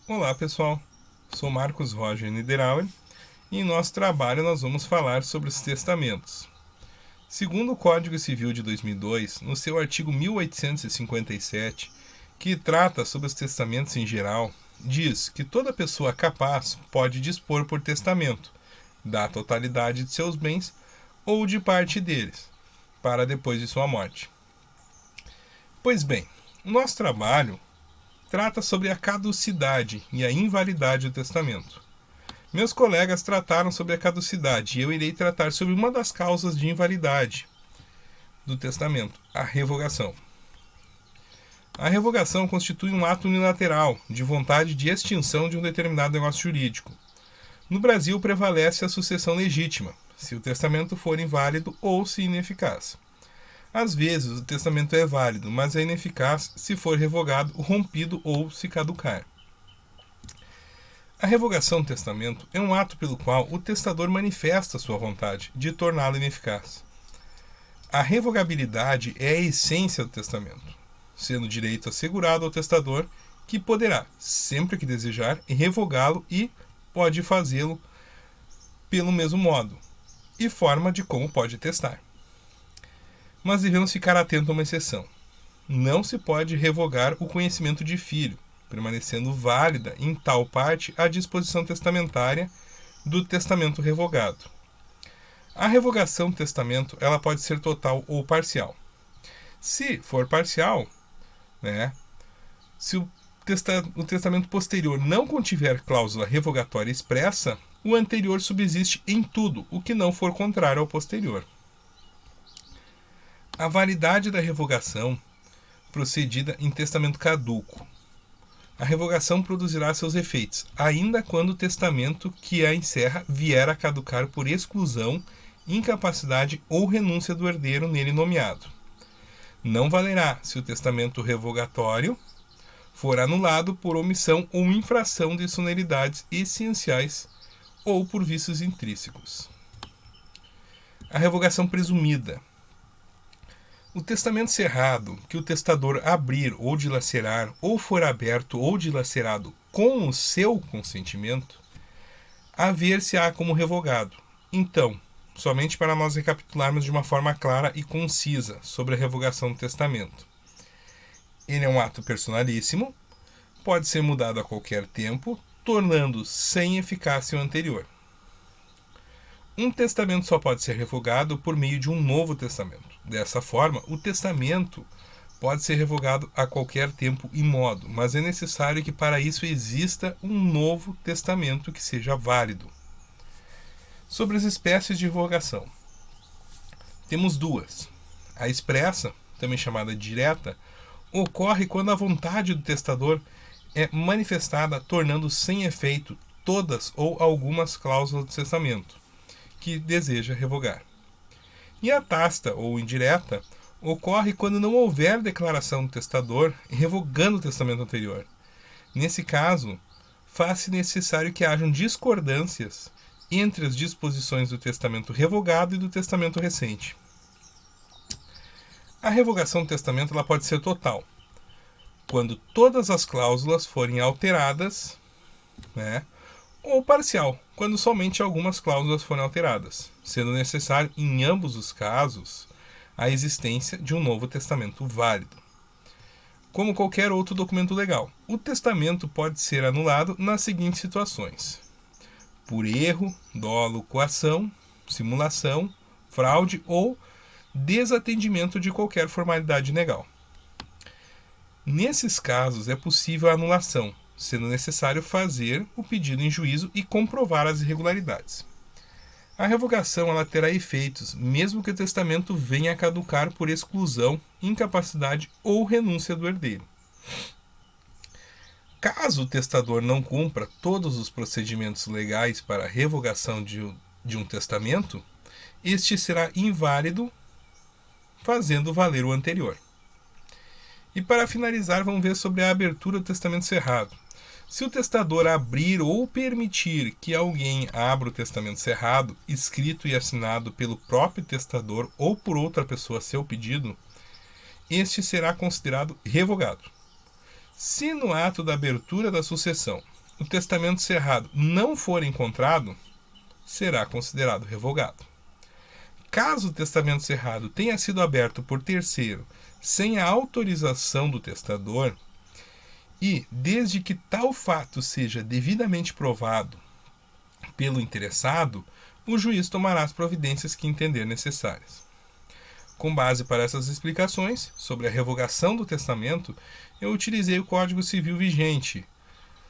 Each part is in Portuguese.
Olá pessoal, sou Marcos Roger Niederauer e em nosso trabalho nós vamos falar sobre os testamentos. Segundo o Código Civil de 2002, no seu artigo 1857, que trata sobre os testamentos em geral, diz que toda pessoa capaz pode dispor por testamento da totalidade de seus bens ou de parte deles, para depois de sua morte. Pois bem, o nosso trabalho trata sobre a caducidade e a invalidade do testamento. Meus colegas trataram sobre a caducidade e eu irei tratar sobre uma das causas de invalidade do testamento, a revogação. A revogação constitui um ato unilateral de vontade de extinção de um determinado negócio jurídico. No Brasil prevalece a sucessão legítima, se o testamento for inválido ou se ineficaz. Às vezes o testamento é válido, mas é ineficaz se for revogado, rompido ou se caducar. A revogação do testamento é um ato pelo qual o testador manifesta sua vontade de torná-lo ineficaz. A revogabilidade é a essência do testamento, sendo direito assegurado ao testador que poderá, sempre que desejar, revogá-lo e pode fazê-lo pelo mesmo modo e forma de como pode testar. Mas devemos ficar atento a uma exceção. Não se pode revogar o conhecimento de filho, permanecendo válida em tal parte a disposição testamentária do testamento revogado. A revogação do testamento ela pode ser total ou parcial. Se for parcial, se o testamento posterior não contiver cláusula revogatória expressa, o anterior subsiste em tudo o que não for contrário ao posterior. A validade da revogação procedida em testamento caduco. A revogação produzirá seus efeitos, ainda quando o testamento que a encerra vier a caducar por exclusão, incapacidade ou renúncia do herdeiro nele nomeado. Não valerá se o testamento revogatório for anulado por omissão ou infração de solenidades essenciais ou por vícios intrínsecos. A revogação presumida. O testamento cerrado que o testador abrir ou dilacerar ou for aberto ou dilacerado com o seu consentimento, haver-se-á como revogado. Então, somente para nós recapitularmos de uma forma clara e concisa sobre a revogação do testamento. Ele é um ato personalíssimo, pode ser mudado a qualquer tempo, tornando sem eficácia o anterior. Um testamento só pode ser revogado por meio de um novo testamento. Dessa forma, o testamento pode ser revogado a qualquer tempo e modo, mas é necessário que para isso exista um novo testamento que seja válido. Sobre as espécies de revogação. Temos duas. A expressa, também chamada direta, ocorre quando a vontade do testador é manifestada, tornando sem efeito todas ou algumas cláusulas do testamento que deseja revogar. E a tácita ou indireta ocorre quando não houver declaração do testador revogando o testamento anterior. Nesse caso, faz-se necessário que hajam discordâncias entre as disposições do testamento revogado e do testamento recente. A revogação do testamento ela pode ser total, quando todas as cláusulas forem alteradas, ou parcial, quando somente algumas cláusulas forem alteradas, sendo necessário, em ambos os casos, a existência de um novo testamento válido. Como qualquer outro documento legal, o testamento pode ser anulado nas seguintes situações: por erro, dolo, coação, simulação, fraude ou desatendimento de qualquer formalidade legal. Nesses casos, é possível a anulação, sendo necessário fazer o pedido em juízo e comprovar as irregularidades. A revogação ela terá efeitos, mesmo que o testamento venha a caducar por exclusão, incapacidade ou renúncia do herdeiro. Caso o testador não cumpra todos os procedimentos legais para a revogação de um testamento, este será inválido, fazendo valer o anterior. E para finalizar, vamos ver sobre a abertura do testamento cerrado. Se o testador abrir ou permitir que alguém abra o testamento cerrado, escrito e assinado pelo próprio testador ou por outra pessoa a seu pedido, este será considerado revogado. Se no ato da abertura da sucessão o testamento cerrado não for encontrado, será considerado revogado. Caso o testamento cerrado tenha sido aberto por terceiro sem a autorização do testador, e desde que tal fato seja devidamente provado pelo interessado, o juiz tomará as providências que entender necessárias. Com base para essas explicações sobre a revogação do testamento, eu utilizei o Código Civil vigente,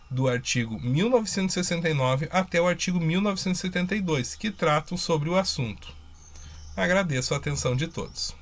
do artigo 1969 até o artigo 1972, que tratam sobre o assunto. Agradeço a atenção de todos.